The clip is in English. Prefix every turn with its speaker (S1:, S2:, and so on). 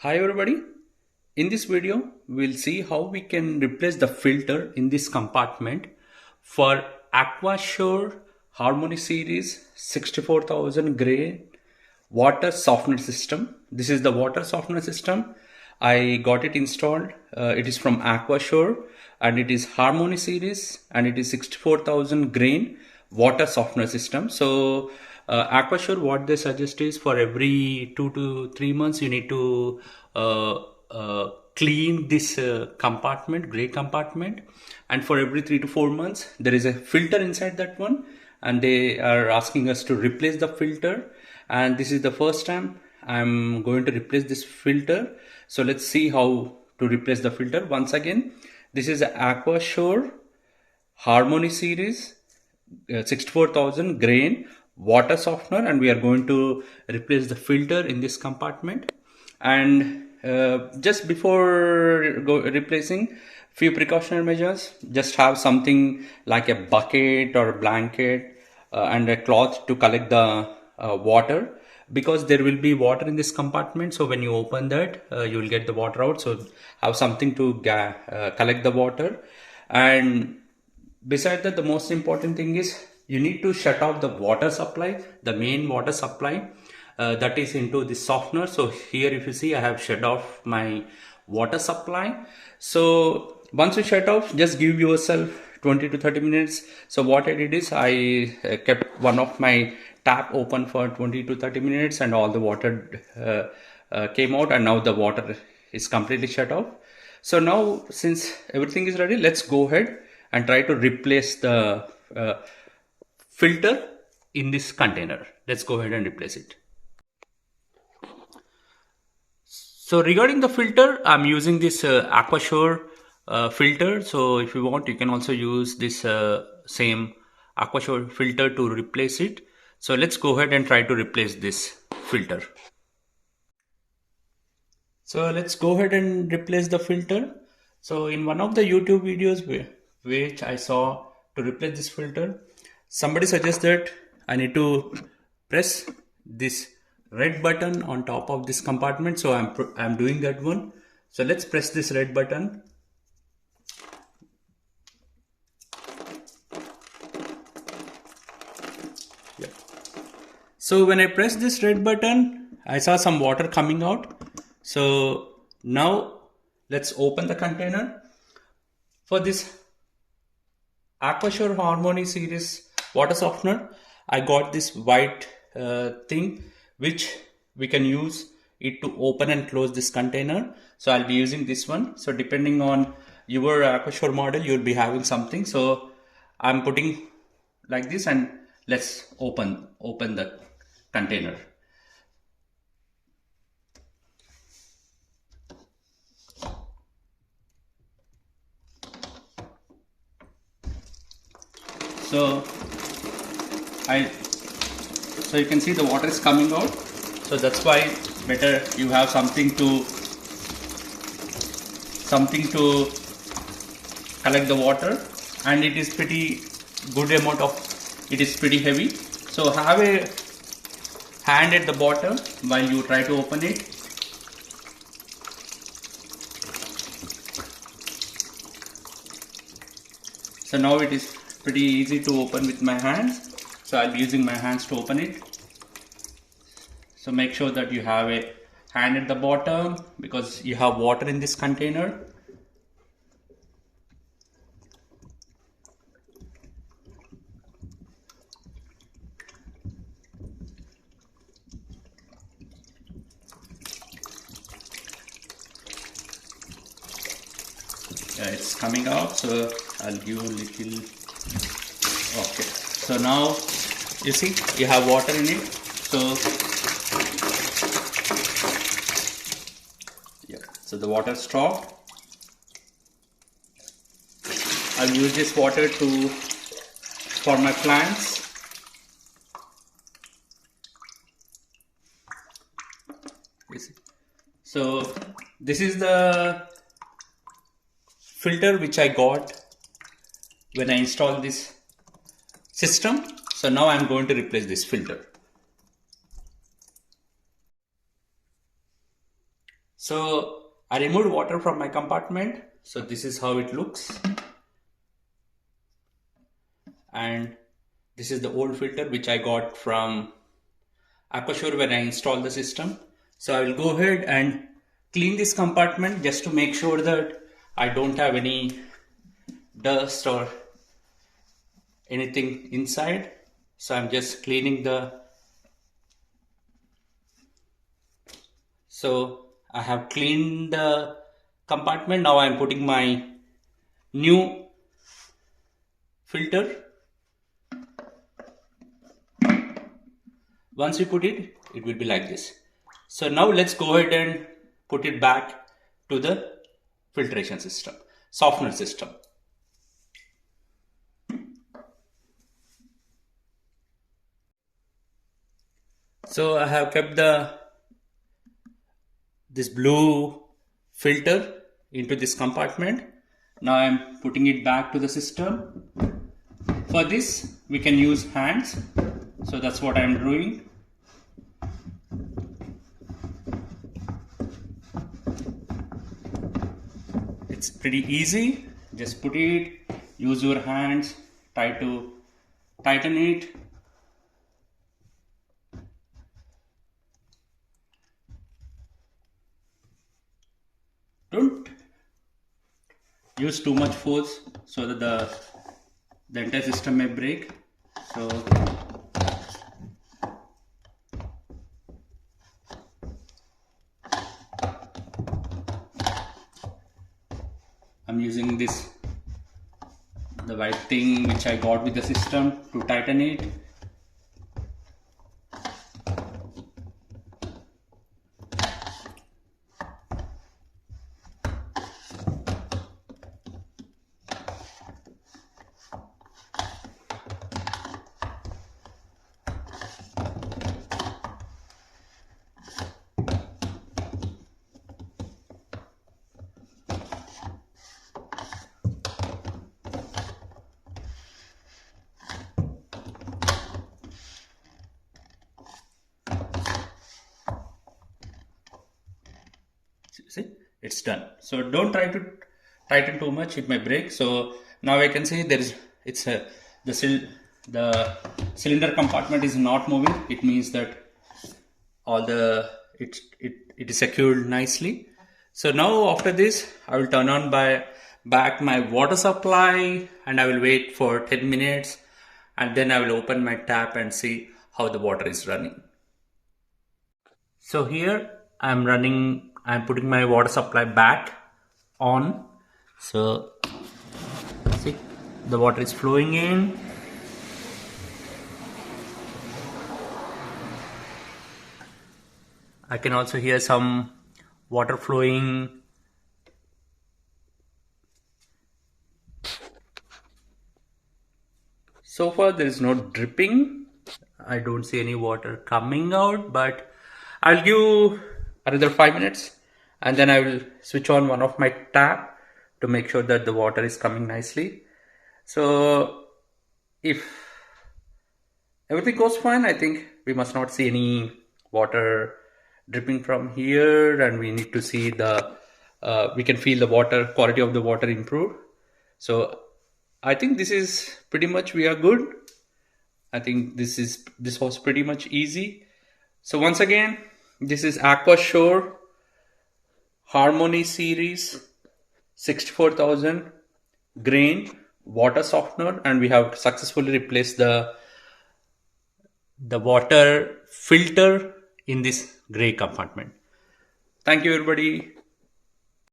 S1: Hi everybody. In this video, we'll see how we can replace the filter in this compartment for Aquasure Harmony Series 64,000 grain water softener system. This is the water softener system. I got it installed. It is from Aquasure and it is Harmony Series and it is 64,000 grain water softener system. So Aquasure, what they suggest is for every 2 to 3 months you need to clean this compartment, gray compartment, and for every 3 to 4 months there is a filter inside that one, and they are asking us to replace the filter. And this is the first time I'm going to replace this filter. So let's see how to replace the filter. Once again, this is Aquasure Harmony Series 64,000 grain water softener, and we are going to replace the filter in this compartment. And just before replacing, few precautionary measures. Just have something like a bucket or a blanket and a cloth to collect the water, because there will be water in this compartment. So when you open that, you will get the water out. So have something to collect the water. And besides that, the most important thing is you need to shut off the water supply, the main water supply that is into the softener. So here if you see, I have shut off my water supply. So once you shut off, just give yourself 20 to 30 minutes. So what I did is I kept one of my tap open for 20 to 30 minutes and all the water came out, and now the water is completely shut off. So now since everything is ready, let's go ahead and try to replace the filter in this container. Let's go ahead and replace it. So regarding the filter, I'm using this Aquasure filter. So if you want, you can also use this same Aquasure filter to replace it. So let's go ahead and try to replace this filter. So let's go ahead and replace the filter. So in one of the YouTube videos which I saw to replace this filter, somebody suggested I need to press this red button on top of this compartment. So I'm doing that one. So let's press this red button. Yeah. So when I press this red button, I saw some water coming out. So now let's open the container. For this Aquasure Harmony Series water softener, I got this white thing which we can use it to open and close this container. So I'll be using this one. So depending on your Aquasure model, you'll be having something. So I'm putting like this, and let's open the container. So you can see the water is coming out. So that's why better you have something to collect the water, and it is pretty good amount of, it is pretty heavy. So have a hand at the bottom while you try to open it. So now it is pretty easy to open with my hands. So I'll be using my hands to open it. So make sure that you have a hand at the bottom, because you have water in this container. Yeah, it's coming out. So I'll give a little. Okay. So now you see you have water in it. So yeah, so the water stopped. I'll use this water for my plants. You see? So this is the filter which I got when I installed this system. So now I'm going to replace this filter. So I removed water from my compartment. So this is how it looks. And this is the old filter which I got from Aquasure when I installed the system. So I will go ahead and clean this compartment just to make sure that I don't have any dust or anything inside. So I'm just cleaning so I have cleaned the compartment. Now I'm putting my new filter. Once we put it, it will be like this. So now let's go ahead and put it back to the filtration system, softener system. So I have kept this blue filter into this compartment. Now I'm putting it back to the system. For this, we can use hands. So that's what I'm doing. It's pretty easy. Just put it, use your hands, try to tighten it. Don't use too much force so that the entire system may break. So I'm using the white thing which I got with the system to tighten it. See, it's done. So don't try to tighten too much, it may break. So now I can see there is the cylinder compartment is not moving. It means that it is secured nicely. So now after this, I will turn on back my water supply and I will wait for 10 minutes and then I will open my tap and see how the water is running. So here I'm putting my water supply back on. So see, the water is flowing in. I can also hear some water flowing. So far there is no dripping. I don't see any water coming out, but I'll give another 5 minutes and then I will switch on one of my tap to make sure that the water is coming nicely. So if everything goes fine, I think we must not see any water dripping from here, and we need to see we can feel the water quality of the water improve. So I think this is pretty much, we are good. I think this was pretty much easy. So once again, this is Aquasure Harmony Series 64,000 grain water softener, and we have successfully replaced the water filter in this gray compartment. Thank you everybody.